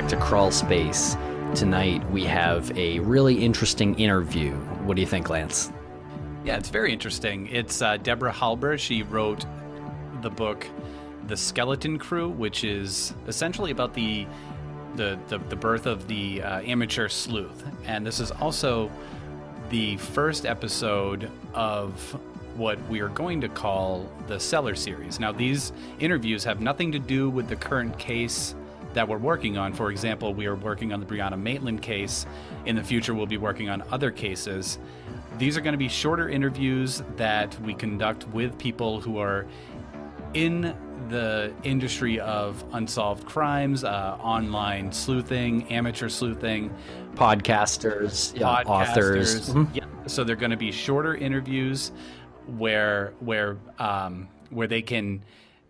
back to Crawlspace. Tonight we have a really interesting interview. What do you think, Lance? Yeah, it's very interesting. It's Deborah Halber. She wrote the book The Skeleton Crew, which is essentially about the birth of the amateur sleuth. And this is also the first episode of what we are going to call the Cellar series. Now, these interviews have nothing to do with the current case that we're working on. For example, we are working on the Breonna Maitland case. In the future, we'll be working on other cases. These are going to be shorter interviews that we conduct with people who are in the industry of unsolved crimes, online sleuthing, amateur sleuthing, Podcasters, authors. Mm-hmm. Yeah. So they're going to be shorter interviews where they can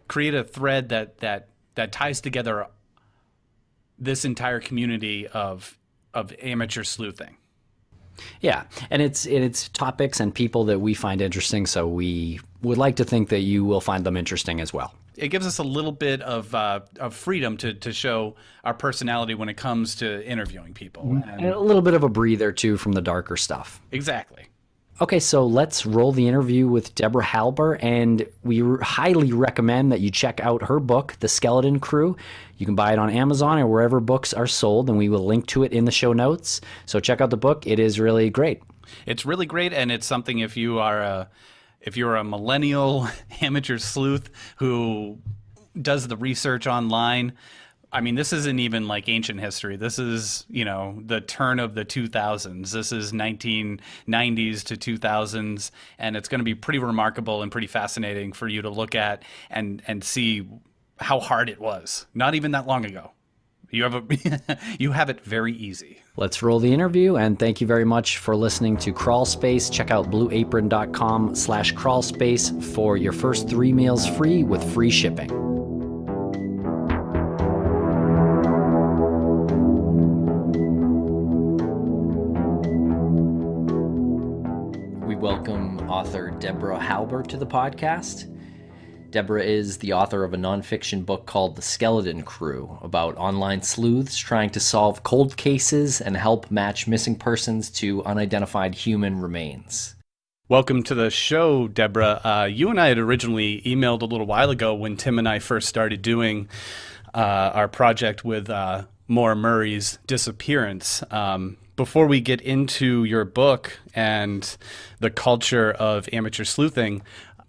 create a thread that ties together this entire community of amateur sleuthing. Yeah, and it's topics and people that we find interesting, so we would like to think that you will find them interesting as well. It gives us a little bit of freedom to show our personality when it comes to interviewing people. And a little bit of a breather, too, from the darker stuff. Exactly. Okay, so let's roll the interview with Deborah Halber, and we highly recommend that you check out her book, The Skeleton Crew. You can buy it on Amazon or wherever books are sold, and we will link to it in the show notes. So check out the book. It is really great. It's really great, and it's something if you're a millennial amateur sleuth who does the research online. I mean, this isn't even like ancient history. This is, the turn of the 2000s. This is 1990s to 2000s, and it's going to be pretty remarkable and pretty fascinating for you to look at and see how hard it was. Not even that long ago. You have it very easy. Let's roll the interview, and thank you very much for listening to Crawlspace. Check out blueapron.com/crawlspace for your first 3 meals free with free shipping. We welcome author Deborah Halber to the podcast. Deborah is the author of a nonfiction book called The Skeleton Crew, about online sleuths trying to solve cold cases and help match missing persons to unidentified human remains. Welcome to the show, Deborah. You and I had originally emailed a little while ago when Tim and I first started doing our project with Maura Murray's disappearance. Before we get into your book and the culture of amateur sleuthing,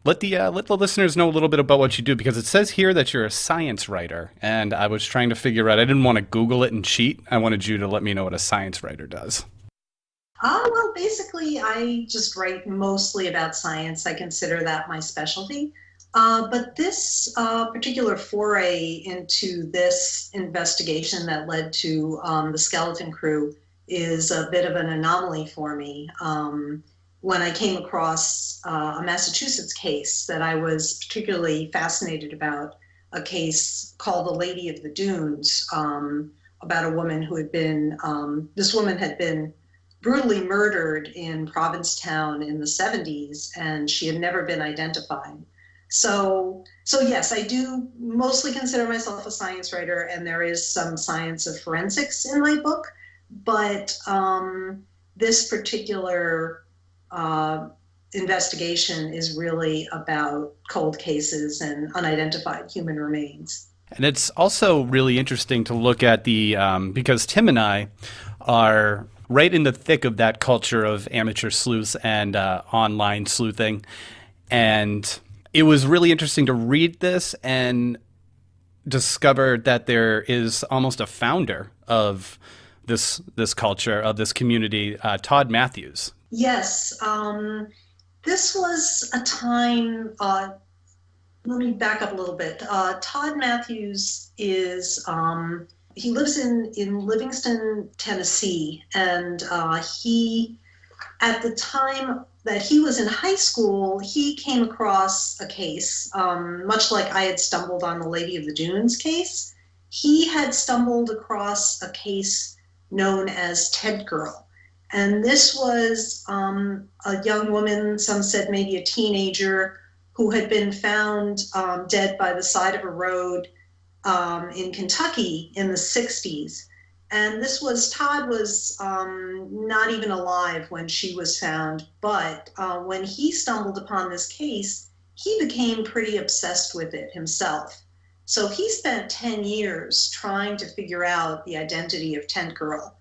let the listeners know a little bit about what you do, because it says here that you're a science writer, and I was trying to figure out, I didn't want to Google it and cheat. I wanted you to let me know what a science writer does. Well, basically, I just write mostly about science. I consider that my specialty. But this particular foray into this investigation that led to the Skeleton Crew is a bit of an anomaly for me. When I came across a Massachusetts case that I was particularly fascinated about, a case called The Lady of the Dunes, about a woman who had been, this woman had been brutally murdered in Provincetown in the 70s, and she had never been identified. So yes, I do mostly consider myself a science writer, and there is some science of forensics in my book, but this particular investigation is really about cold cases and unidentified human remains. And it's also really interesting to look at because Tim and I are right in the thick of that culture of amateur sleuths and online sleuthing. And it was really interesting to read this and discover that there is almost a founder of this culture, of this community, Todd Matthews. Yes, this was a time, let me back up a little bit. Todd Matthews is, he lives in Livingston, Tennessee, and he, at the time that he was in high school, he came across a case, much like I had stumbled on the Lady of the Dunes case. He had stumbled across a case known as Ted Girl. And this was a young woman, some said maybe a teenager, who had been found dead by the side of a road in Kentucky in the 60s. And Todd was not even alive when she was found, but when he stumbled upon this case, he became pretty obsessed with it himself. So he spent 10 years trying to figure out the identity of Tent Girl.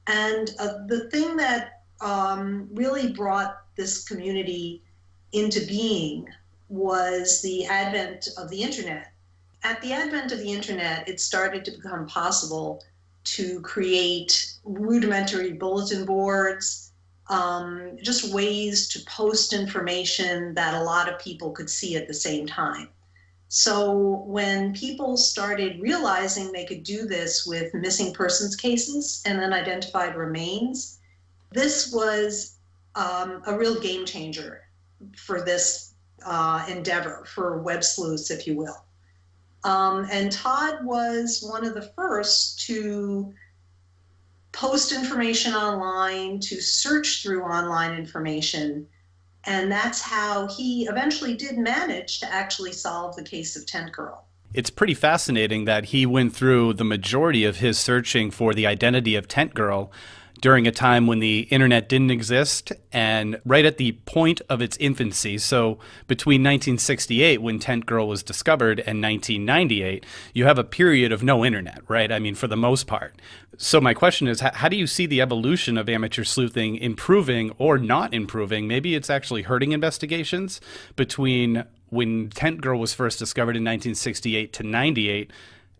And the thing that really brought this community into being was the advent of the internet. At the advent of the internet, it started to become possible to create rudimentary bulletin boards, just ways to post information that a lot of people could see at the same time. So when people started realizing they could do this with missing persons cases and unidentified remains, this was a real game changer for this endeavor, for web sleuths, if you will. And Todd was one of the first to post information online, to search through online information. And that's how he eventually did manage to actually solve the case of Tent Girl. It's pretty fascinating that he went through the majority of his searching for the identity of Tent Girl during a time when the internet didn't exist and right at the point of its infancy. So between 1968, when Tent Girl was discovered, and 1998, you have a period of no internet, right? I mean, for the most part. So my question is, how do you see the evolution of amateur sleuthing improving or not improving? Maybe it's actually hurting investigations between when Tent Girl was first discovered in 1968 to 98,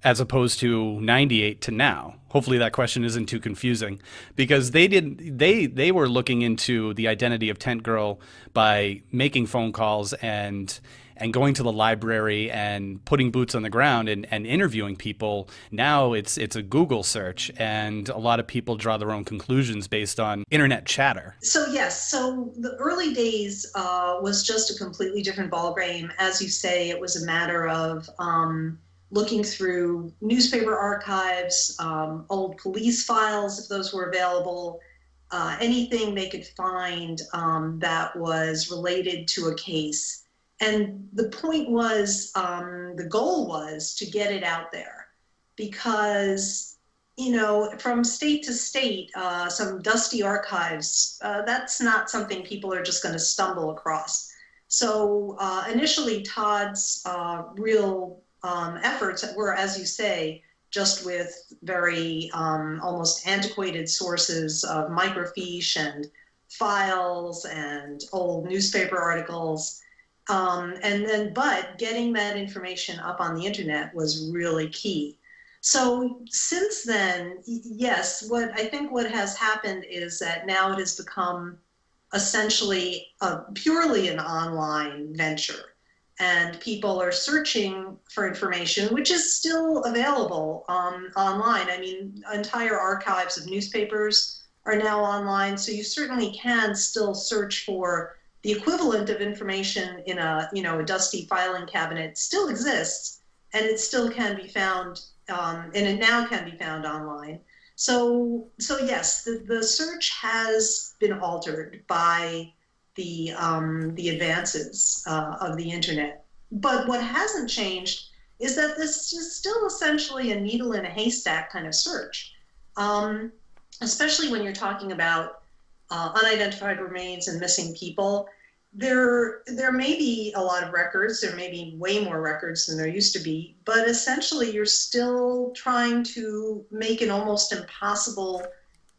as opposed to 98 to now. Hopefully that question isn't too confusing, because they were looking into the identity of Tent Girl by making phone calls and going to the library and putting boots on the ground and interviewing people. Now it's a Google search, and a lot of people draw their own conclusions based on internet chatter. So yes, so the early days was just a completely different ballgame. As you say, it was a matter of looking through newspaper archives, old police files, if those were available, anything they could find that was related to a case. And the point was, the goal was to get it out there, because, you know, from state to state, some dusty archives, that's not something people are just going to stumble across. So initially, Todd's real efforts were, as you say, just with very almost antiquated sources of microfiche and files and old newspaper articles. But getting that information up on the internet was really key. So since then, yes, what has happened is that now it has become essentially purely an online venture. And people are searching for information, which is still available online. I mean, entire archives of newspapers are now online, so you certainly can still search for the equivalent of information in a dusty filing cabinet. It still exists, and it still can be found, and it now can be found online. So yes, the search has been altered by the advances of the internet. But what hasn't changed is that this is still essentially a needle in a haystack kind of search, especially when you're talking about unidentified remains and missing people. There may be a lot of records, there may be way more records than there used to be, but essentially you're still trying to make an almost impossible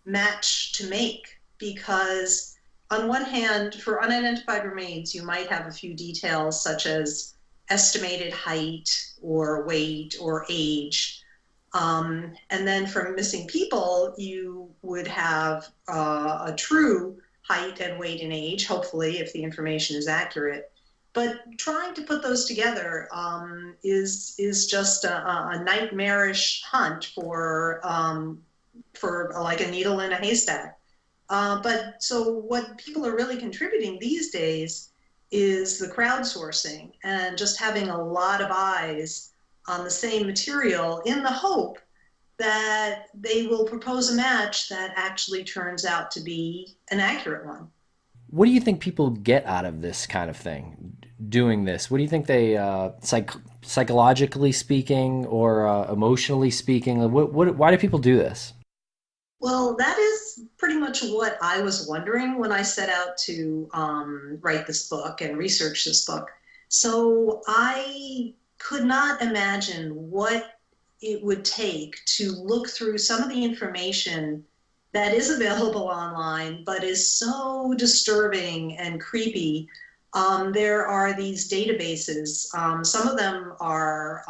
match to make, because on one hand, for unidentified remains, you might have a few details such as estimated height or weight or age. And then for missing people, you would have a true height and weight and age, hopefully, if the information is accurate. But trying to put those together is just a nightmarish hunt for like a needle in a haystack. But so what people are really contributing these days is the crowdsourcing and just having a lot of eyes on the same material in the hope that they will propose a match that actually turns out to be an accurate one. What do you think people get out of this kind of thing, doing this? What do you think they, psychologically speaking or emotionally speaking, why do people do this? Well, that is pretty much what I was wondering when I set out to write this book and research this book. So I could not imagine what it would take to look through some of the information that is available online, but is so disturbing and creepy. There are these databases. Some of them are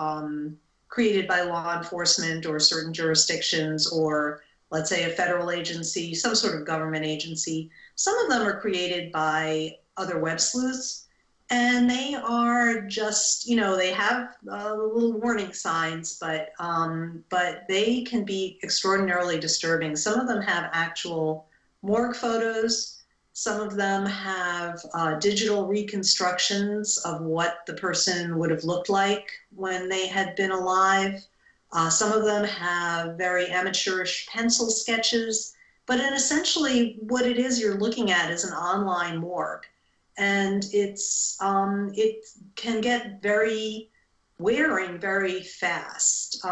created by law enforcement or certain jurisdictions, or let's say a federal agency, some sort of government agency. Some of them are created by other web sleuths, and they are just, they have little warning signs, but they can be extraordinarily disturbing. Some of them have actual morgue photos. Some of them have digital reconstructions of what the person would have looked like when they had been alive. Some of them have very amateurish pencil sketches, but essentially what it is you're looking at is an online morgue. And it can get very wearing very fast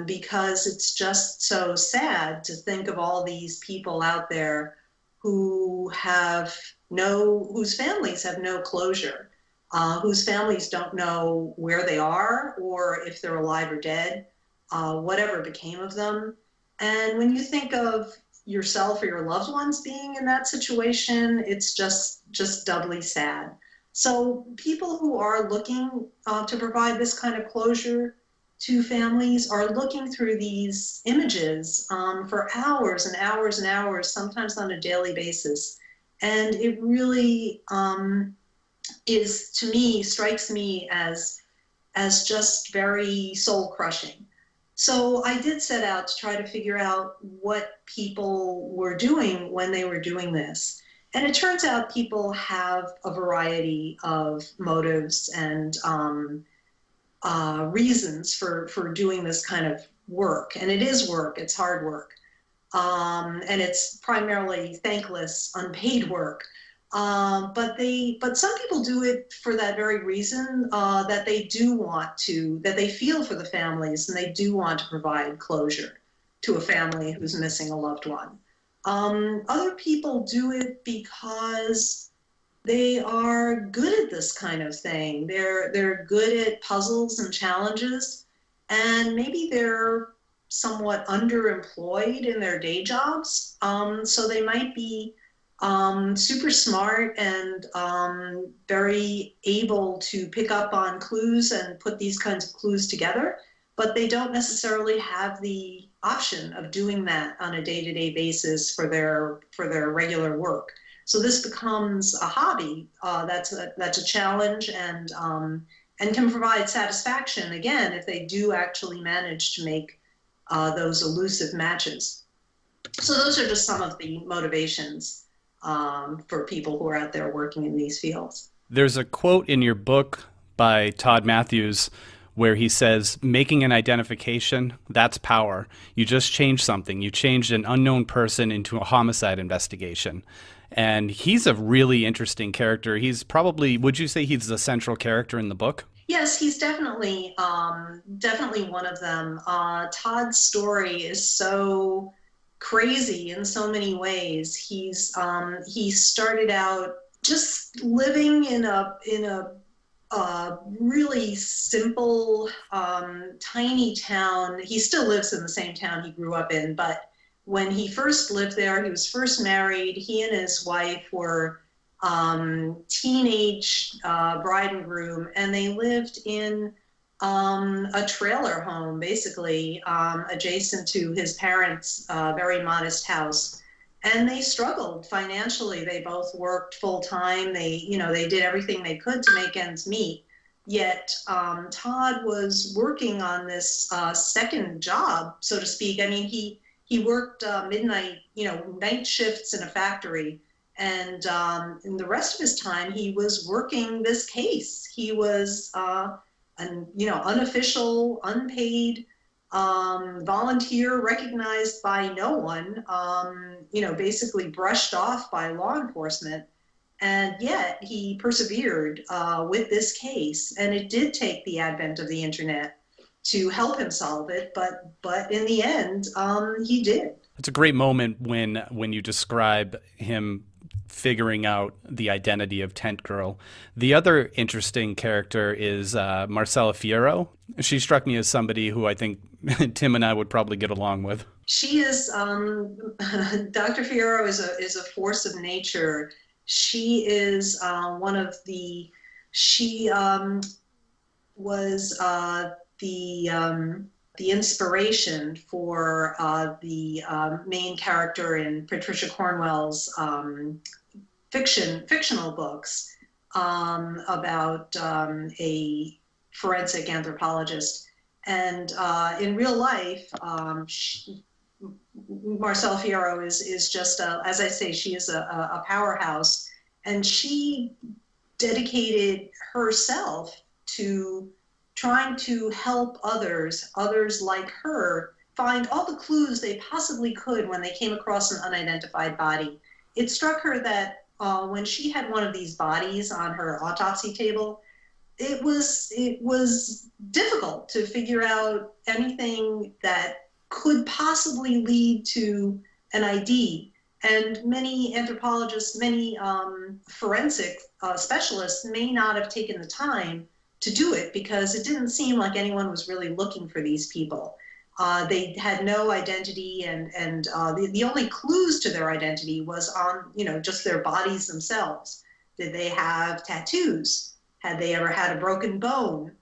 because it's just so sad to think of all these people out there whose families have no closure, whose families don't know where they are or if they're alive or dead, whatever became of them. And when you think of yourself or your loved ones being in that situation, it's just doubly sad. So people who are looking to provide this kind of closure to families are looking through these images for hours and hours and hours, sometimes on a daily basis. And it really strikes me as just very soul crushing. So I did set out to try to figure out what people were doing when they were doing this. And it turns out people have a variety of motives and reasons for doing this kind of work. And it is work, it's hard work. And it's primarily thankless, unpaid work. But some people do it for that very reason, that they feel for the families and they do want to provide closure to a family who's missing a loved one. Other people do it because they are good at this kind of thing. They're good at puzzles and challenges, and maybe they're somewhat underemployed in their day jobs. So they might be super smart and very able to pick up on clues and put these kinds of clues together, but they don't necessarily have the option of doing that on a day-to-day basis for their regular work. So this becomes a hobby that's a challenge and can provide satisfaction, again, if they do actually manage to make those elusive matches. So those are just some of the motivations for people who are out there working in these fields. There's a quote in your book by Todd Matthews where he says, making an identification, that's power. You just changed something. You changed an unknown person into a homicide investigation. And he's a really interesting character. He's probably, would you say he's the central character in the book? Yes, he's definitely one of them. Todd's story is so crazy in so many ways. He started out just living in a really simple, tiny town. He still lives in the same town he grew up in, but when he first lived there, he was first married. He and his wife were teenage bride and groom, and they lived in a trailer home, basically, adjacent to his parents' very modest house. And they struggled financially. They both worked full time. They did everything they could to make ends meet. Yet Todd was working on this second job, so to speak. I mean, he worked midnight, night shifts in a factory. And in the rest of his time, he was working this case. He was an unofficial, unpaid volunteer, recognized by no one, basically brushed off by law enforcement. And yet he persevered with this case. And it did take the advent of the internet to help him solve it. But in the end, he did. It's a great moment when you describe him figuring out the identity of Tent Girl. The other interesting character is Marcella Fierro. She struck me as somebody who I think Tim and I would probably get along with. She is, Dr. Fierro is a force of nature. She is she was the inspiration for the main character in Patricia Cornwell's fictional books about a forensic anthropologist. And in real life, Marcella Fierro is just, as I say, she is a powerhouse, and she dedicated herself to trying to help others like her, find all the clues they possibly could when they came across an unidentified body. It struck her that when she had one of these bodies on her autopsy table, it was difficult to figure out anything that could possibly lead to an ID. And many anthropologists, many forensic specialists may not have taken the time to do it because it didn't seem like anyone was really looking for these people. They had no identity, and the only clues to their identity was on, just their bodies themselves. Did they have tattoos? Had they ever had a broken bone?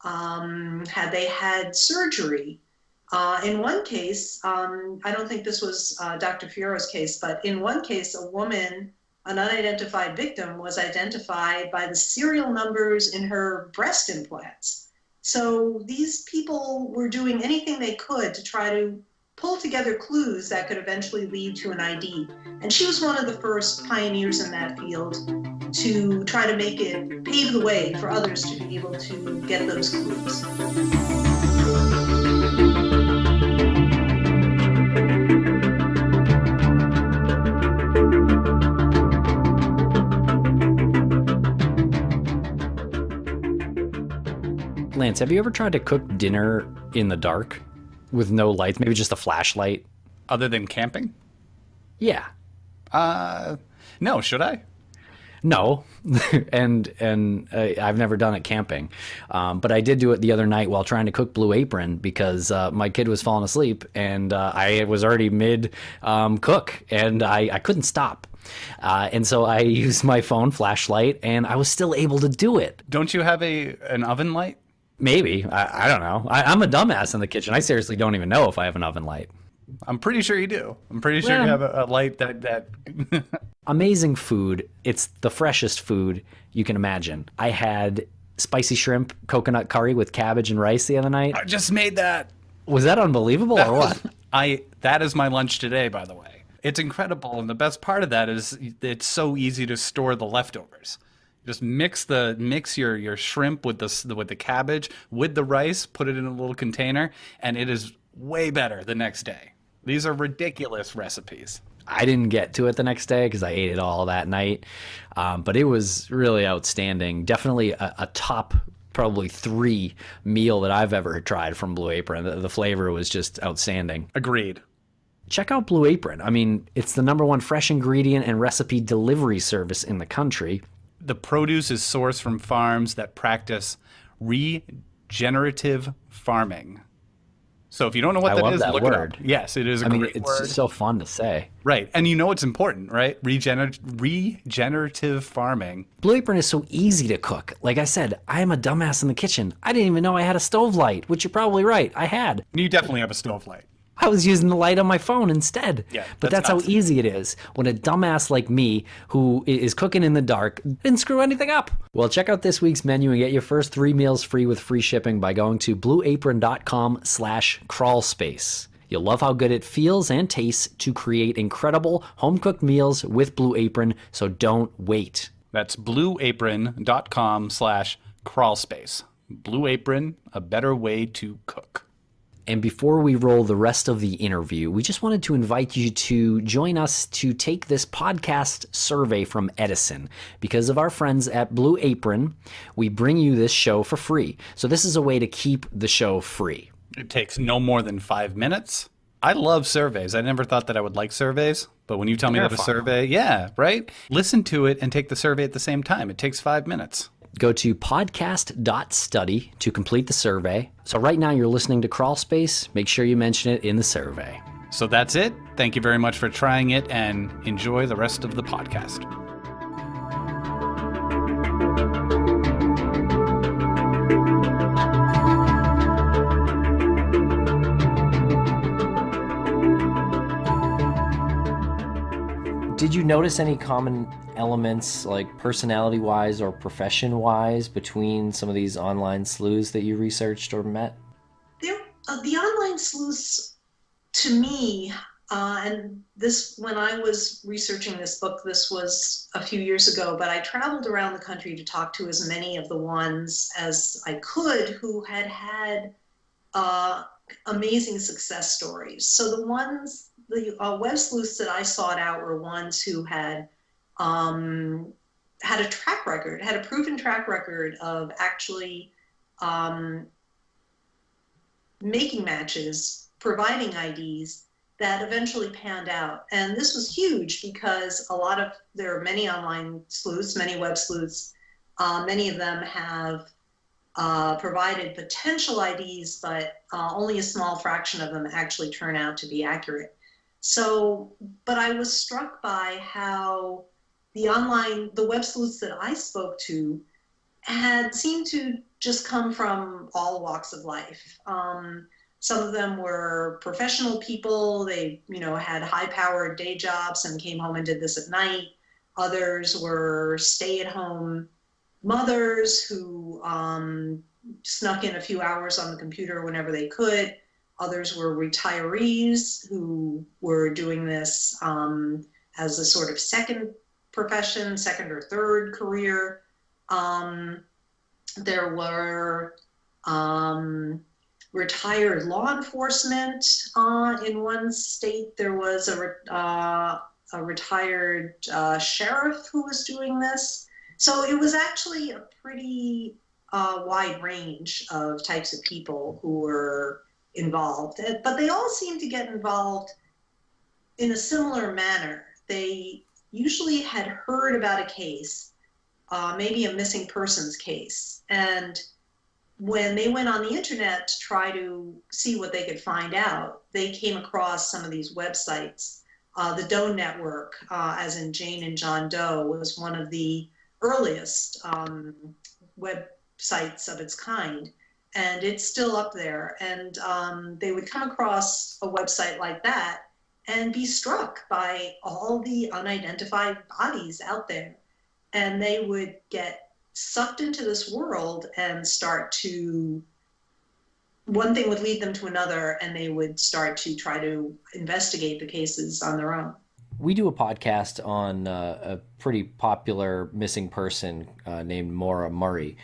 Had they had surgery? In one case, I don't think this was Dr. Fierro's case, but in one case, a woman, an unidentified victim, was identified by the serial numbers in her breast implants. So these people were doing anything they could to try to pull together clues that could eventually lead to an ID. And she was one of the first pioneers in that field to try to pave the way for others to be able to get those clues. Lance, have you ever tried to cook dinner in the dark with no lights, maybe just a flashlight? Other than camping? Yeah. No, should I? No, and I've never done it camping, but I did do it the other night while trying to cook Blue Apron because my kid was falling asleep and I was already mid cook and I couldn't stop. And so I used my phone flashlight and I was still able to do it. Don't you have an oven light? Maybe. I don't know. I'm a dumbass in the kitchen. I seriously don't even know if I have an oven light. I'm pretty sure you do. I'm pretty sure you have a light that... Amazing food. It's the freshest food you can imagine. I had spicy shrimp coconut curry with cabbage and rice the other night. I just made that. Was that unbelievable or what? That is my lunch today, by the way. It's incredible, and the best part of that is it's so easy to store the leftovers. Just mix your shrimp with the cabbage, with the rice, put it in a little container, and it is way better the next day. These are ridiculous recipes. I didn't get to it the next day because I ate it all that night, but it was really outstanding. Definitely a top, probably 3 meal that I've ever tried from Blue Apron. The flavor was just outstanding. Agreed. Check out Blue Apron. I mean, it's the #1 fresh ingredient and recipe delivery service in the country. The produce is sourced from farms that practice regenerative farming. So if you don't know what that is, look it up. Yes, it is a great word. It's so fun to say. Right. And you know it's important, right? Regenerative farming. Blue Apron is so easy to cook. Like I said, I am a dumbass in the kitchen. I didn't even know I had a stove light, which you're probably right. I had. You definitely have a stove light. I was using the light on my phone instead. Yeah, but that's how easy it is when a dumbass like me, who is cooking in the dark, didn't screw anything up. Well, check out this week's menu and get your first 3 meals free with free shipping by going to blueapron.com/crawlspace. You'll love how good it feels and tastes to create incredible home-cooked meals with Blue Apron, so don't wait. That's blueapron.com/crawlspace. Blue Apron, a better way to cook. And before we roll the rest of the interview, we just wanted to invite you to join us to take this podcast survey from Edison. Because of our friends at Blue Apron, we bring you this show for free. So this is a way to keep the show free. It takes no more than 5 minutes. I love surveys. I never thought that I would like surveys, but when you tell me They're about a fun. survey, yeah, right? Listen to it and take the survey at the same time. It takes 5 minutes. Go to podcast.study to complete the survey. So right now you're listening to Crawlspace. Make sure you mention it in the survey. So that's it. Thank you very much for trying it and enjoy the rest of the podcast. Did you notice any common elements, like personality-wise or profession-wise, between some of these online sleuths that you researched or met? The online sleuths, to me, and this, when I was researching this book, this was a few years ago, but I traveled around the country to talk to as many of the ones as I could who had had amazing success stories. So the web sleuths that I sought out were ones who had had a proven track record of actually making matches, providing IDs that eventually panned out. And this was huge because there are many online sleuths, many web sleuths. Many of them have provided potential IDs, but only a small fraction of them actually turn out to be accurate. So, but I was struck by how the web sleuths that I spoke to had seemed to just come from all walks of life. Some of them were professional people. They, had high-powered day jobs and came home and did this at night. Others were stay-at-home mothers who snuck in a few hours on the computer whenever they could. Others were retirees who were doing this as a sort of second profession, second or third career. There were retired law enforcement in one state. There was a retired sheriff who was doing this. So it was actually a pretty wide range of types of people who were involved. But they all seemed to get involved in a similar manner. They usually had heard about a case, maybe a missing persons case. And when they went on the internet to try to see what they could find out, they came across some of these websites. The Doe Network, as in Jane and John Doe, was one of the earliest websites of its kind. And it's still up there. And they would come across a website like that and be struck by all the unidentified bodies out there. And they would get sucked into this world and one thing would lead them to another, and they would start to try to investigate the cases on their own. We do a podcast on a pretty popular missing person named Maura Murray.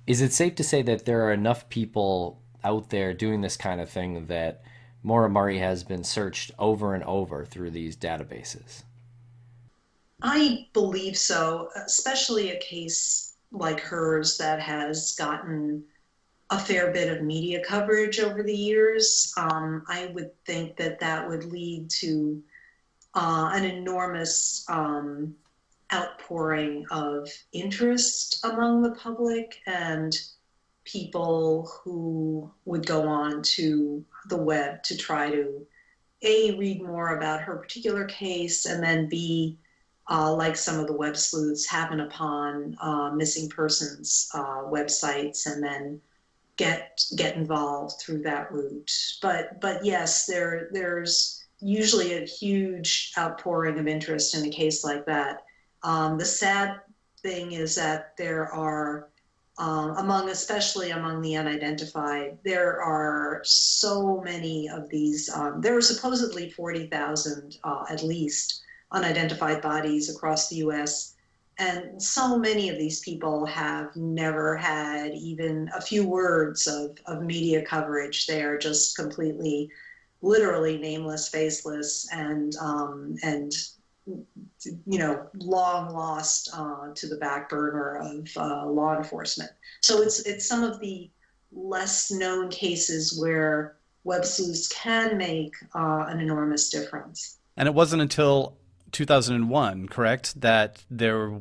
Is it safe to say that there are enough people out there doing this kind of thing that Maura Murray has been searched over and over through these databases? I believe so, especially a case like hers that has gotten a fair bit of media coverage over the years. I would think that would lead to an enormous outpouring of interest among the public and people who would go on to the web to try to A, read more about her particular case, and then B, like some of the web sleuths, happen upon missing persons websites and then get involved through that route. But yes, there's usually a huge outpouring of interest in a case like that. The sad thing is that there are, especially among the unidentified, there are so many of these. There are supposedly 40,000 at least unidentified bodies across the U.S., and so many of these people have never had even a few words of media coverage. They are just completely, literally nameless, faceless, and long lost to the back burner of law enforcement. So it's some of the less known cases where web sleuths can make an enormous difference. And it wasn't until 2001, correct, that there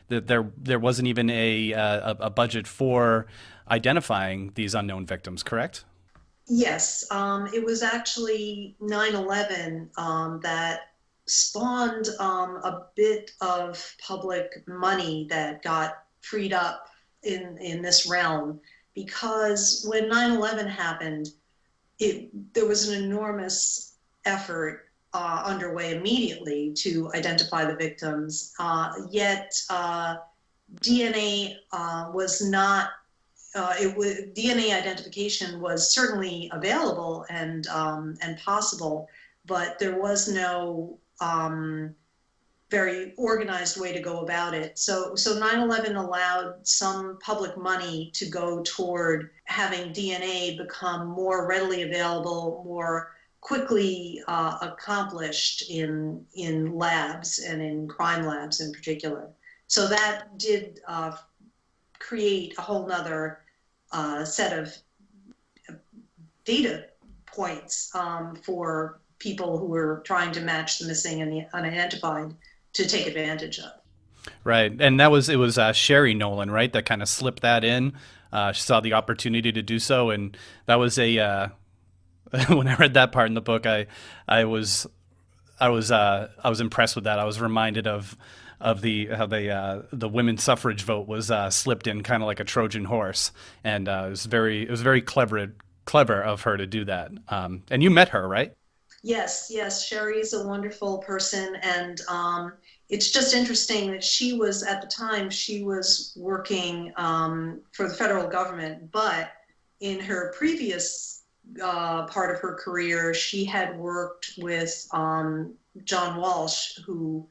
wasn't even a budget for identifying these unknown victims, correct? Yes, it was actually 9/11 that spawned a bit of public money that got freed up in this realm, because when 9/11 happened, there was an enormous effort underway immediately to identify the victims. Yet DNA was not. DNA identification was certainly available and possible, but there was no very organized way to go about it. So 9/11 allowed some public money to go toward having DNA become more readily available, more quickly accomplished in labs and in crime labs in particular. So that did create a whole nother set of data points for people who were trying to match the missing and the unidentified to take advantage of. Right, and it was Sherry Nolan, right, that kind of slipped that in. She saw the opportunity to do so, and that was a when I read that part in the book, I was impressed with that. I was reminded of how the women's suffrage vote was slipped in kind of like a Trojan horse, and it was very clever of her to do that. And you met her, right? Yes, Sherry's a wonderful person, and it's just interesting that she was, at the time, she was working for the federal government, but in her previous part of her career, she had worked with John Walsh, who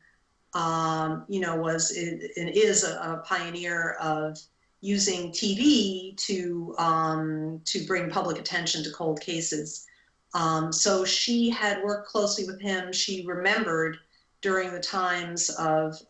was and is a pioneer of using TV to bring public attention to cold cases. So she had worked closely with him. She remembered during the times of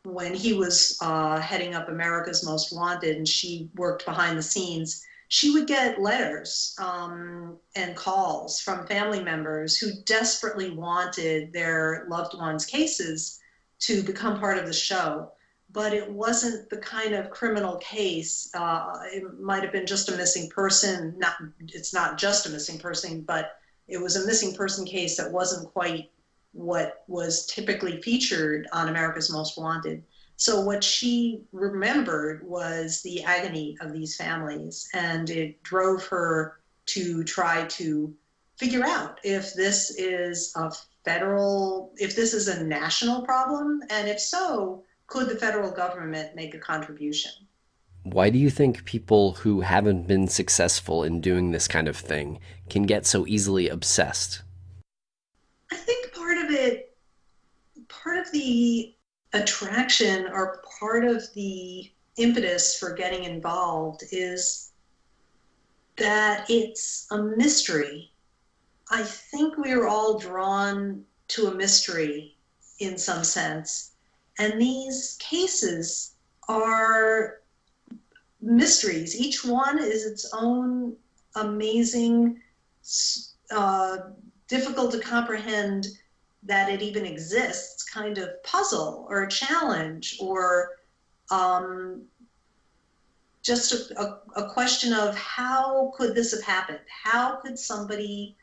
when he was heading up America's Most Wanted, and she worked behind the scenes. She would get letters and calls from family members who desperately wanted their loved ones' cases to become part of the show. But it wasn't the kind of criminal case. It might have been just a missing person. It's not just a missing person, but it was a missing person case that wasn't quite what was typically featured on America's Most Wanted. So what she remembered was the agony of these families, and it drove her to try to figure out if this is a national problem, and if so, could the federal government make a contribution? Why do you think people who haven't been successful in doing this kind of thing can get so easily obsessed? I think part of the attraction, or part of the impetus for getting involved, is that it's a mystery. I think we are all drawn to a mystery in some sense, and these cases are mysteries. Each one is its own amazing, difficult to comprehend that it even exists kind of puzzle or a challenge, or just a question of how could this have happened? How could somebody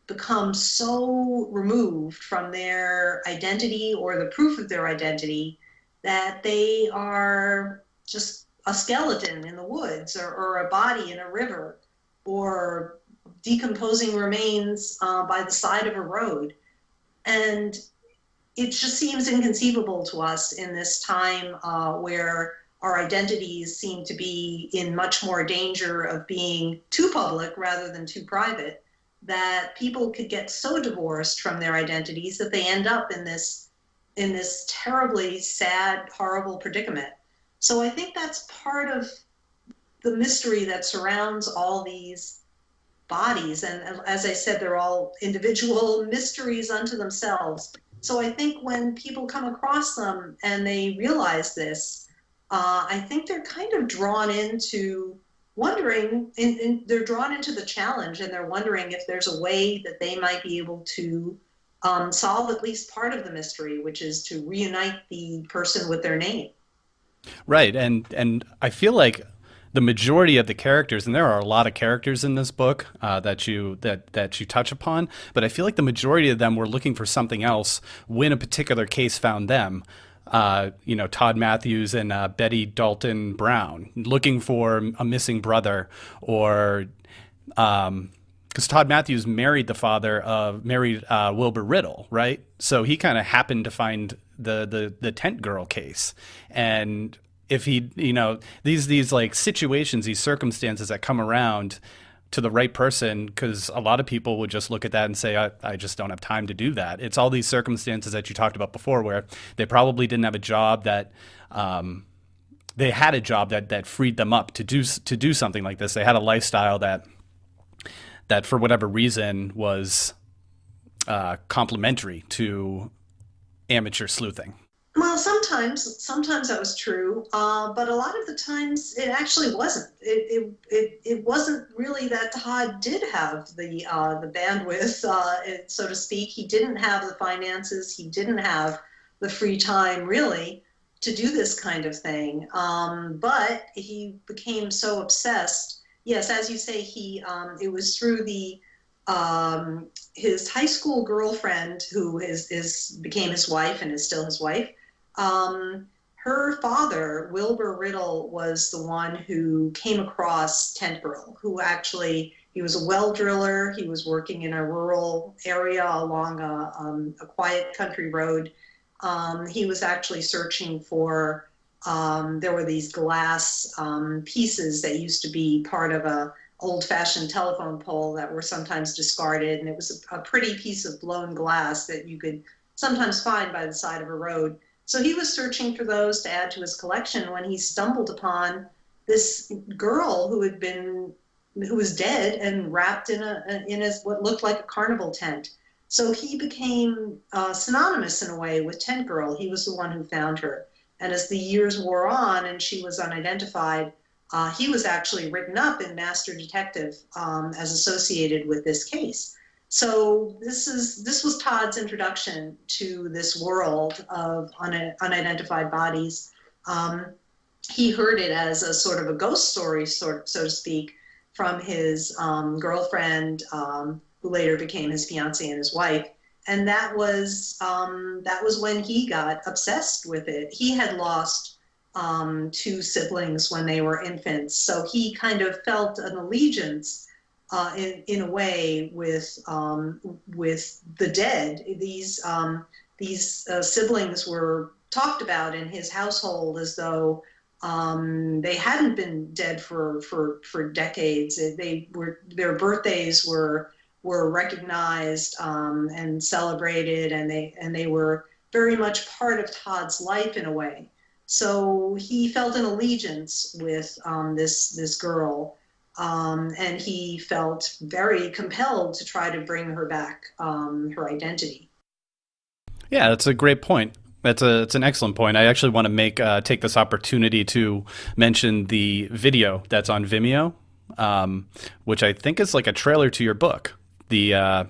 become so removed from their identity or the proof of their identity that they are just a skeleton in the woods, or a body in a river, or decomposing remains by the side of a road? And it just seems inconceivable to us in this time where our identities seem to be in much more danger of being too public rather than too private, that people could get so divorced from their identities that they end up in this terribly sad, horrible predicament. So I think that's part of the mystery that surrounds all these bodies. And as I said, they're all individual mysteries unto themselves. So I think when people come across them and they realize this, I think they're kind of drawn into wondering, and they're drawn into the challenge, and they're wondering if there's a way that they might be able to solve at least part of the mystery, which is to reunite the person with their name. Right, and I feel like the majority of the characters, and there are a lot of characters in this book that you touch upon, but I feel like the majority of them were looking for something else when a particular case found them. Todd Matthews and Betty Dalton Brown looking for a missing brother, or because Todd Matthews married Wilbur Riddle, right? So he kind of happened to find the tent girl case, and if he, these like situations, these circumstances that come around to the right person, because a lot of people would just look at that and say, I just don't have time to do that. It's all these circumstances that you talked about before, where they probably didn't have a job that they had a job that freed them up to do something like this. They had a lifestyle that for whatever reason was complementary to amateur sleuthing. Well, sometimes that was true, but a lot of the times it actually wasn't. It wasn't really that Todd did have the bandwidth, so to speak. He didn't have the finances. He didn't have the free time, really, to do this kind of thing. But he became so obsessed. Yes, as you say, it was through his high school girlfriend, who became his wife and is still his wife. Her father, Wilbur Riddle, was the one who came across Tent Girl, who actually, he was a well driller. He was working in a rural area along a quiet country road. He was actually searching for, there were these glass pieces that used to be part of a old-fashioned telephone pole that were sometimes discarded, and it was a pretty piece of blown glass that you could sometimes find by the side of a road. So he was searching for those to add to his collection when he stumbled upon this girl who was dead and wrapped in what looked like a carnival tent. So he became synonymous in a way with Tent Girl. He was the one who found her. And as the years wore on and she was unidentified, he was actually written up in Master Detective as associated with this case. So this was Todd's introduction to this world of unidentified bodies. He heard it as a sort of a ghost story, so to speak, from his girlfriend, who later became his fiancée and his wife. And that was when he got obsessed with it. He had lost two siblings when they were infants, so he kind of felt an allegiance in a way with the dead. These siblings were talked about in his household as though they hadn't been dead for decades. Their birthdays were recognized and celebrated, and they were very much part of Todd's life in a way. So he felt an allegiance with this girl. And he felt very compelled to try to bring her back her identity. Yeah, that's a great point. It's an excellent point. I actually want to take this opportunity to mention the video that's on Vimeo, which I think is like a trailer to your book. You're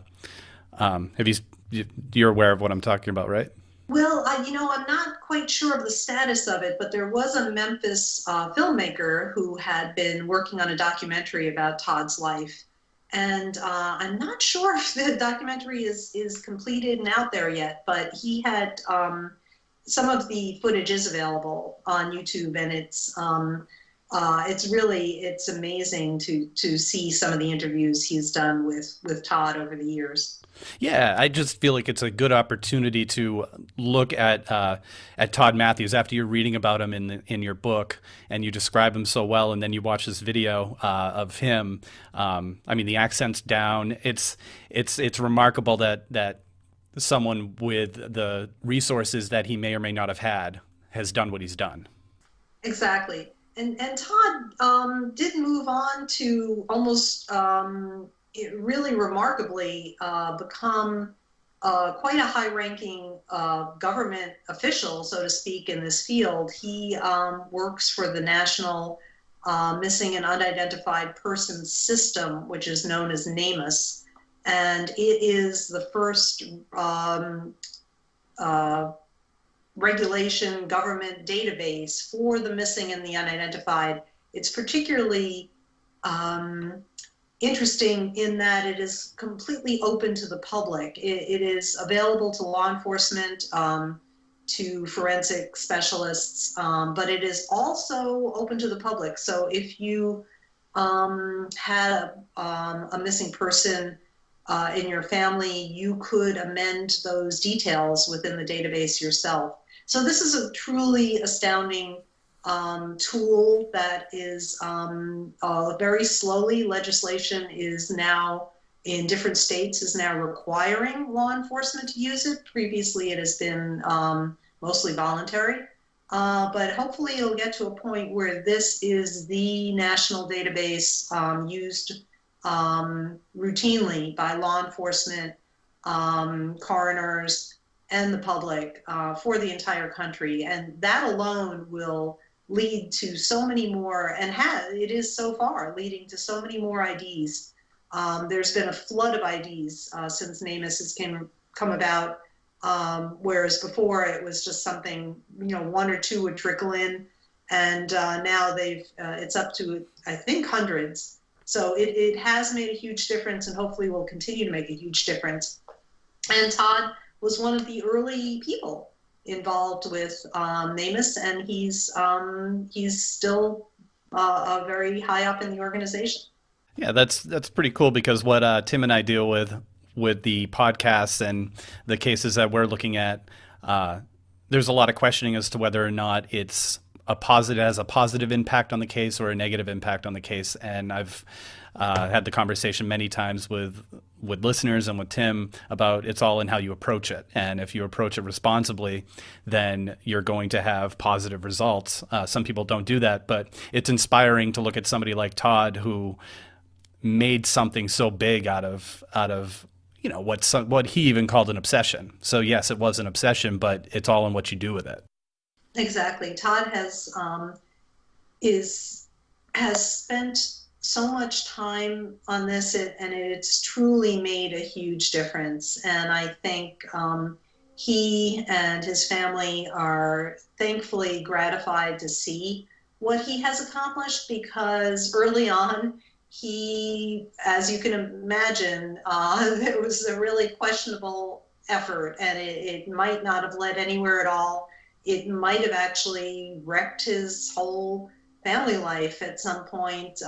aware of what I'm talking about, right? Well, I'm not quite sure of the status of it, but there was a Memphis filmmaker who had been working on a documentary about Todd's life. And I'm not sure if the documentary is completed and out there yet, but he had some of the footage is available on YouTube, and it's amazing to see some of the interviews he's done with Todd over the years. Yeah, I just feel like it's a good opportunity to look at Todd Matthews after you're reading about him in your book, and you describe him so well, and then you watch this video of him. I mean, the accent's down. It's remarkable that someone with the resources that he may or may not have had has done what he's done. Exactly, and Todd did move on to almost. Really remarkably become quite a high-ranking government official, so to speak, in this field. He works for the National Missing and Unidentified Persons System, which is known as NamUs. And it is the first regulation government database for the missing and the unidentified. It's particularly interesting in that it is completely open to the public. It is available to law enforcement, to forensic specialists, but it is also open to the public. So if you had a missing person in your family, you could amend those details within the database yourself. So this is a truly astounding tool that is very slowly. Legislation is now in different states is now requiring law enforcement to use it. Previously, it has been mostly voluntary, but hopefully it'll get to a point where this is the national database used routinely by law enforcement, coroners, and the public for the entire country. And that alone will lead to so many more, and it is so far leading to so many more IDs. There's been a flood of IDs since NamUs has come about, whereas before it was just something, one or two would trickle in, and now it's up to, I think, hundreds. So it has made a huge difference, and hopefully will continue to make a huge difference. And Todd was one of the early people involved with NamUs, and he's still very high up in the organization. Yeah, that's pretty cool, because what Tim and I deal with the podcasts and the cases that we're looking at, there's a lot of questioning as to whether or not it's has a positive impact on the case or a negative impact on the case. And I've had the conversation many times with listeners and with Tim about it's all in how you approach it. And if you approach it responsibly, then you're going to have positive results. Some people don't do that, but it's inspiring to look at somebody like Todd, who made something so big out of what he even called an obsession. So yes, it was an obsession, but it's all in what you do with it. Exactly. Todd has spent so much time on this, and it's truly made a huge difference. And I think he and his family are thankfully gratified to see what he has accomplished, because early on, he, as you can imagine, it was a really questionable effort, and it might not have led anywhere at all. It might have actually wrecked his whole family life at some point.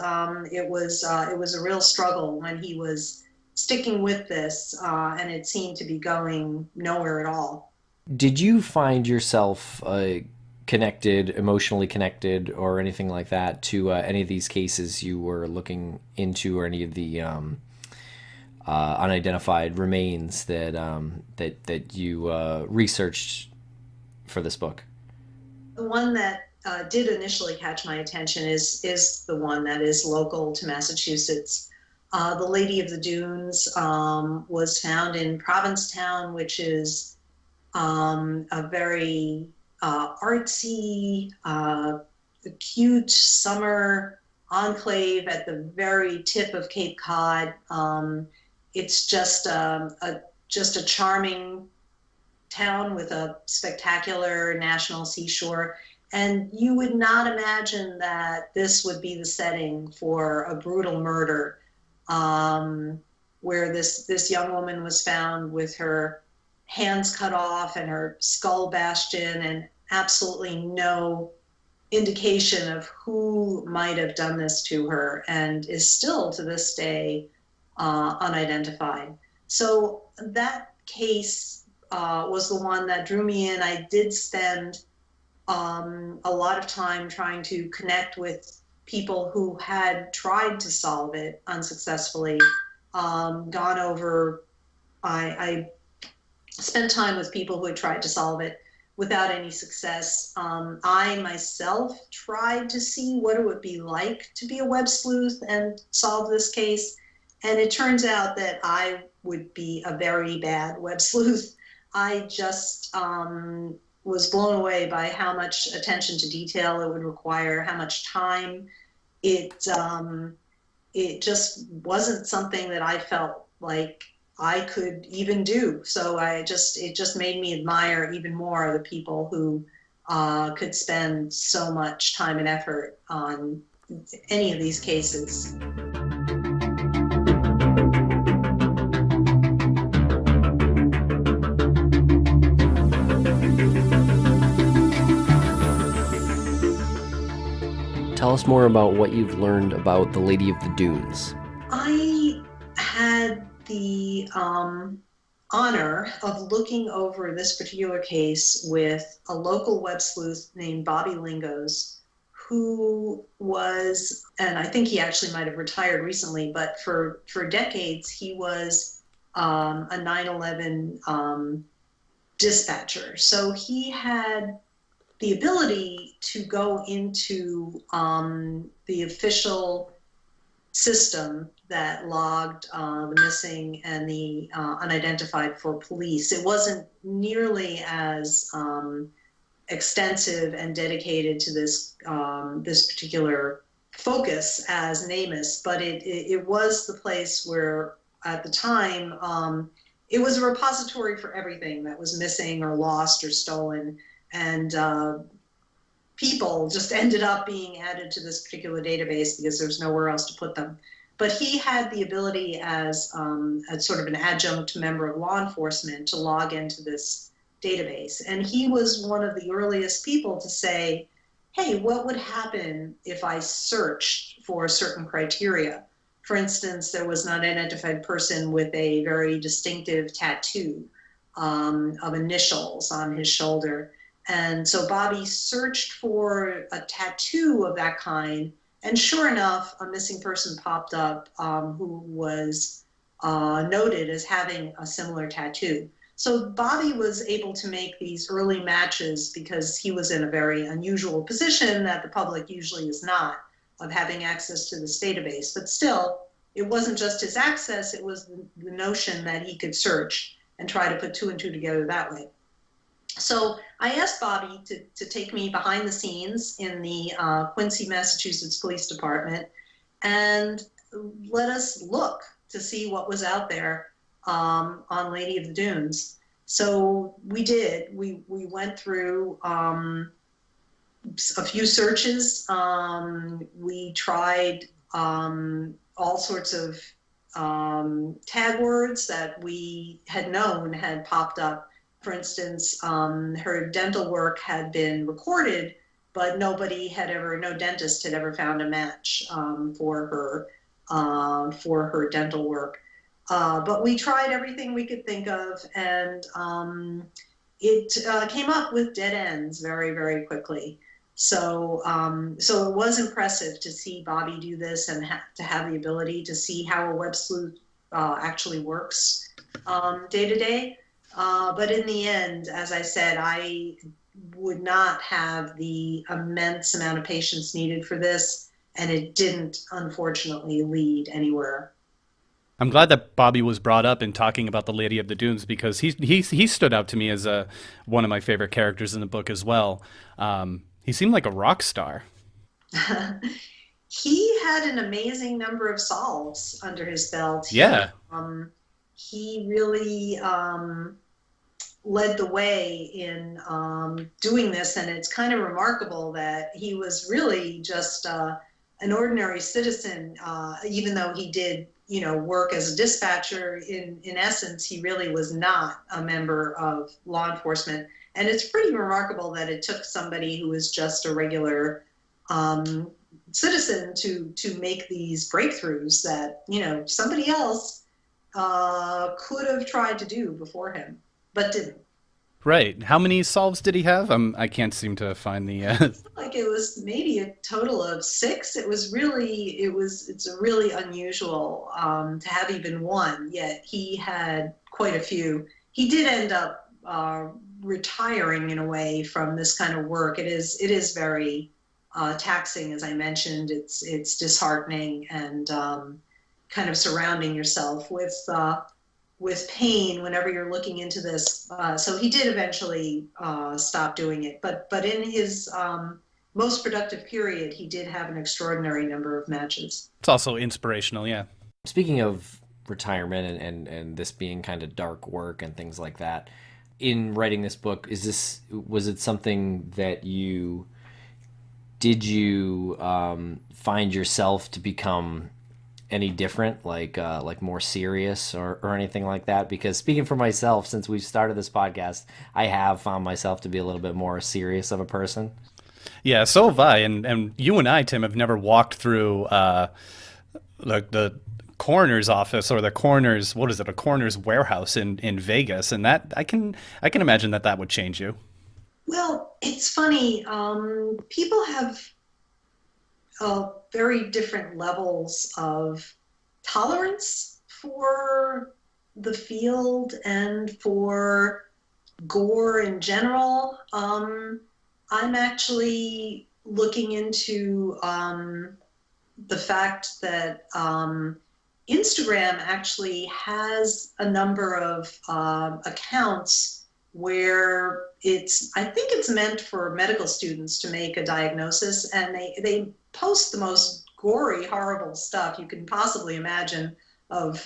It was a real struggle when he was sticking with this, and it seemed to be going nowhere at all. Did you find yourself emotionally connected, or anything like that to any of these cases you were looking into, or any of the unidentified remains that you researched for this book? The one that did initially catch my attention is the one that is local to Massachusetts. The Lady of the Dunes was found in Provincetown, which is a very artsy, cute summer enclave at the very tip of Cape Cod. It's just a charming town with a spectacular national seashore, and you would not imagine that this would be the setting for a brutal murder, where this young woman was found with her hands cut off and her skull bashed in, and absolutely no indication of who might have done this to her, and is still to this day unidentified. So that case was the one that drew me in. I did spend a lot of time trying to connect with people who had tried to solve it unsuccessfully. I spent time with people who had tried to solve it without any success. I myself tried to see what it would be like to be a web sleuth and solve this case, and it turns out that I would be a very bad web sleuth. I just was blown away by how much attention to detail it would require, how much time it just wasn't something that I felt like I could even do. So it just made me admire even more the people who could spend so much time and effort on any of these cases. Tell us more about what you've learned about the Lady of the Dunes. I had the honor of looking over this particular case with a local web sleuth named Bobby Lingos, who was, and I think he actually might have retired recently, but for decades he was a 9/11 dispatcher. So he had the ability to go into the official system that logged the missing and the unidentified for police. It wasn't nearly as extensive and dedicated to this this particular focus as NamUs, but it was the place where, at the time, it was a repository for everything that was missing or lost or stolen. And people just ended up being added to this particular database because there's nowhere else to put them. But he had the ability as sort of an adjunct member of law enforcement to log into this database. And he was one of the earliest people to say, hey, what would happen if I searched for certain criteria? For instance, there was an unidentified person with a very distinctive tattoo of initials on his shoulder. And so Bobby searched for a tattoo of that kind, and sure enough, a missing person popped up who was noted as having a similar tattoo. So Bobby was able to make these early matches because he was in a very unusual position that the public usually is not, of having access to this database. But still, it wasn't just his access, it was the notion that he could search and try to put two and two together that way. So I asked Bobby to take me behind the scenes in the Quincy, Massachusetts Police Department and let us look to see what was out there on Lady of the Dunes. So we did. We went through a few searches. We tried all sorts of tag words that we had known had popped up. For instance, her dental work had been recorded, but no dentist had ever found a match for her dental work. But we tried everything we could think of, and it came up with dead ends very, very quickly. So it was impressive to see Bobby do this and to have the ability to see how a web sleuth actually works day to day. But in the end, as I said, I would not have the immense amount of patience needed for this, and it didn't, unfortunately, lead anywhere. I'm glad that Bobby was brought up in talking about the Lady of the Dunes, because he stood out to me as one of my favorite characters in the book as well. He seemed like a rock star. He had an amazing number of solves under his belt. Yeah. He really led the way in doing this, and it's kind of remarkable that he was really just an ordinary citizen, even though he did, work as a dispatcher. In essence, he really was not a member of law enforcement, and it's pretty remarkable that it took somebody who was just a regular citizen to make these breakthroughs that somebody else could have tried to do before him, but didn't. Right. How many solves did he have? I can't seem to find the. Like it was maybe a total of 6. It's a really unusual to have even one. Yet he had quite a few. He did end up retiring in a way from this kind of work. It is very taxing, as I mentioned. It's disheartening and kind of surrounding yourself with pain whenever you're looking into this. So he did eventually stop doing it. But in his most productive period, he did have an extraordinary number of matches. It's also inspirational, yeah. Speaking of retirement and this being kind of dark work and things like that, in writing this book, was it something that did you find yourself to become any different, like more serious or anything like that? Because speaking for myself, since we've started this podcast, I have found myself to be a little bit more serious of a person. Yeah, so have I. And you and I, Tim, have never walked through like the coroner's office or the coroner's, what is it, a coroner's warehouse in Vegas. And that I can imagine that would change you. Well, it's funny. People have very different levels of tolerance for the field and for gore in general. I'm actually looking into the fact that Instagram actually has a number of accounts where I think it's meant for medical students to make a diagnosis, and they post the most gory, horrible stuff you can possibly imagine of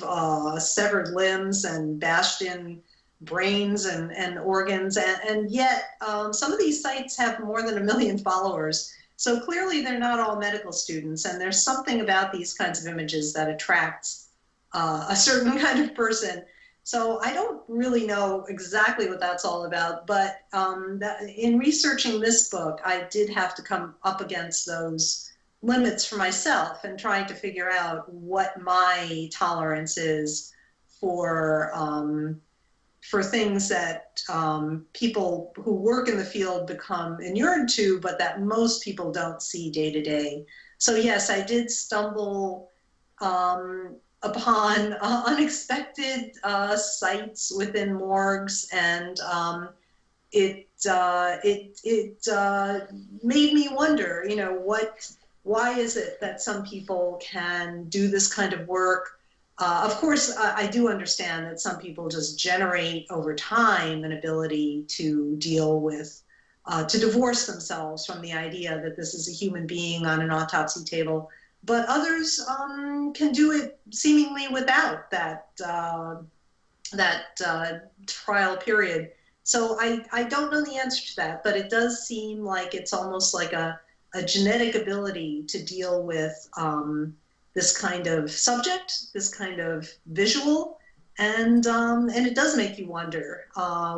severed limbs and bashed in brains and organs, and yet some of these sites have more than 1 million followers. So clearly they're not all medical students, and there's something about these kinds of images that attracts a certain kind of person. So I don't really know exactly what that's all about, but in researching this book, I did have to come up against those limits for myself and trying to figure out what my tolerance is for things that people who work in the field become inured to, but that most people don't see day to day. So yes, I did stumble upon unexpected sites within morgues, and it made me wonder, why is it that some people can do this kind of work? Of course, I do understand that some people just generate over time an ability to deal with, to divorce themselves from the idea that this is a human being on an autopsy table. But others can do it seemingly without that trial period. So I don't know the answer to that, but it does seem like it's almost like a genetic ability to deal with this kind of subject, this kind of visual, and it does make you wonder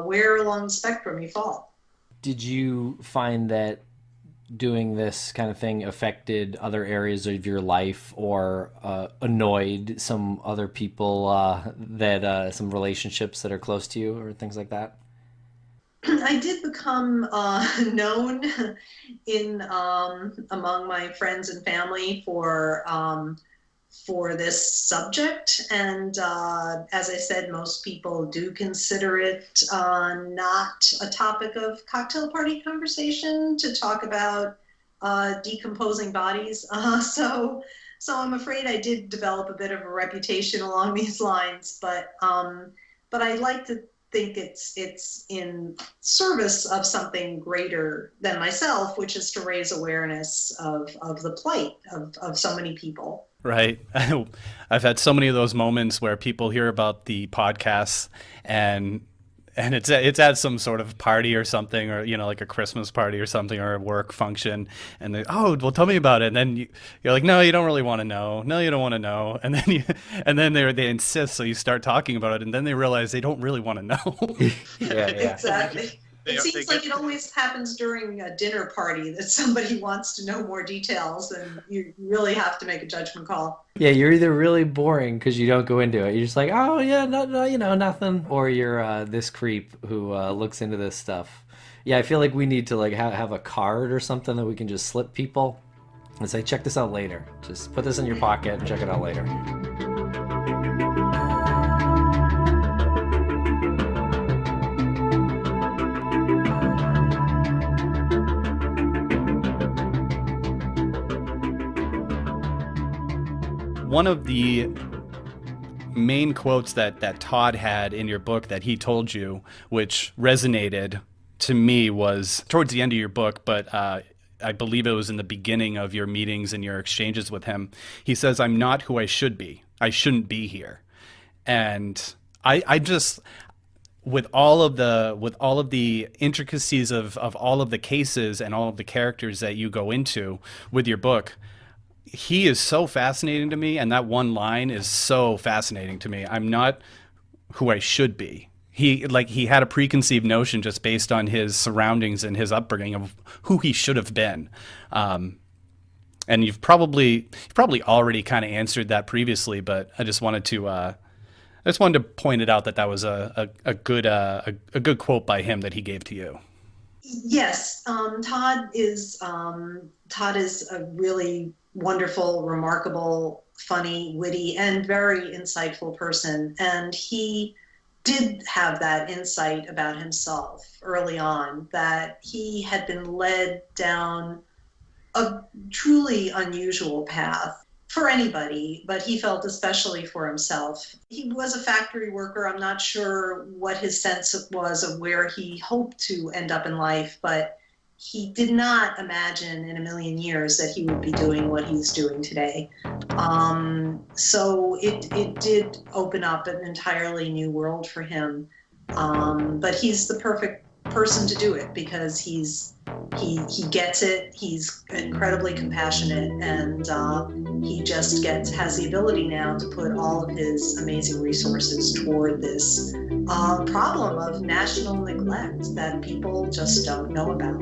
where along the spectrum you fall. Did you find that doing this kind of thing affected other areas of your life, or annoyed some other people, that some relationships that are close to you, or things like that? I did become known in among my friends and family for this subject, and as I said, most people do consider it not a topic of cocktail party conversation to talk about decomposing bodies. So I'm afraid I did develop a bit of a reputation along these lines, but I like to think it's in service of something greater than myself, which is to raise awareness of the plight of so many people. Right. I've had so many of those moments where people hear about the podcasts and it's at some sort of party or something, or like a Christmas party or something, or a work function, and they, oh, well, tell me about it. And then you're like, no, you don't really want to know. No, you don't want to know. And then they insist, so you start talking about it, and then they realize they don't really want to know. Yeah. Exactly. It seems like it always happens during a dinner party that somebody wants to know more details, and you really have to make a judgment call. Yeah, you're either really boring because you don't go into it. You're just like, oh yeah, no, nothing, or you're this creep who looks into this stuff. Yeah, I feel like we need to have a card or something that we can just slip people and say, check this out later. Just put this in your pocket and check it out later. One of the main quotes that Todd had in your book that he told you, which resonated to me, was towards the end of your book, but I believe it was in the beginning of your meetings and your exchanges with him. He says, "I'm not who I should be. I shouldn't be here." And I just, with all of the intricacies of all of the cases and all of the characters that you go into with your book, he is so fascinating to me, and that one line is so fascinating to me. I'm not who I should be. He had a preconceived notion just based on his surroundings and his upbringing of who he should have been. And you've probably already kind of answered that previously, but I just wanted to point it out that was a good quote by him that he gave to you. Yes, Todd is a really wonderful, remarkable, funny, witty, and very insightful person. And he did have that insight about himself early on, that he had been led down a truly unusual path for anybody, but he felt especially for himself. He was a factory worker. I'm not sure what his sense was of where he hoped to end up in life, but he did not imagine in a million years that he would be doing what he's doing today. So it did open up an entirely new world for him. But he's the perfect person to do it because he gets it. He's incredibly compassionate, and he just has the ability now to put all of his amazing resources toward this problem of national neglect that people just don't know about.